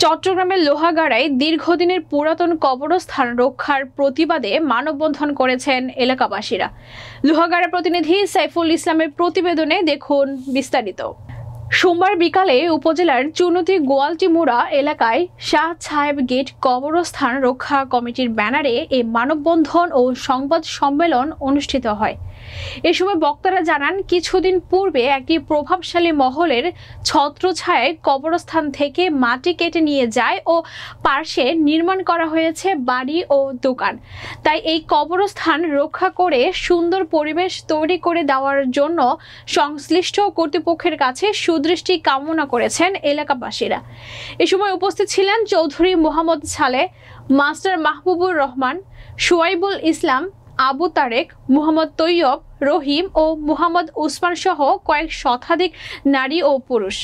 চট্টগ্রামের লোহাগাড়ায় দীর্ঘদিনের পুরাতন কবরস্থান রক্ষার প্রতিবাদে মানববন্ধন করেছেন এলাকাবাসীরা। লোহাগাড়া প্রতিনিধি সাইফুল ইসলামের প্রতিবেদনে দেখুন বিস্তারিত। সোমবার বিকালে উপজেলার চুনতি গোয়ালটিমুড়া এলাকায় শাহ সাহেব গেট কবরস্থান রক্ষা কমিটির ব্যানারে এই মানববন্ধন ও সংবাদ সম্মেলন অনুষ্ঠিত হয়। এ সময় বক্তারা জানান, কিছুদিন পূর্বে একটি প্রভাবশালী মহলের ছত্রছায়ায় কবরস্থান থেকে মাটি কেটে নিয়ে যায় ও পার্শ্বে নির্মাণ করা হয়েছে বাড়ি ও দোকান। তাই এই কবরস্থান রক্ষা করে সুন্দর পরিবেশ তৈরি করে দেওয়ার জন্য সংশ্লিষ্ট কর্তৃপক্ষের কাছে সুদৃষ্টি কামনা করেছেন এলাকাবাসীরা। এ সময় উপস্থিত ছিলেন চৌধুরী মোহাম্মদ সালেহ, মাস্টার মাহবুবুর রহমান, শুয়াইবুল ইসলাম, আবু তারেক, মুহাম্মদ তৈয়ব, রহিম ও মুহাম্মদ উসমান সহ কয়েক শতাধিক নারী ও পুরুষ।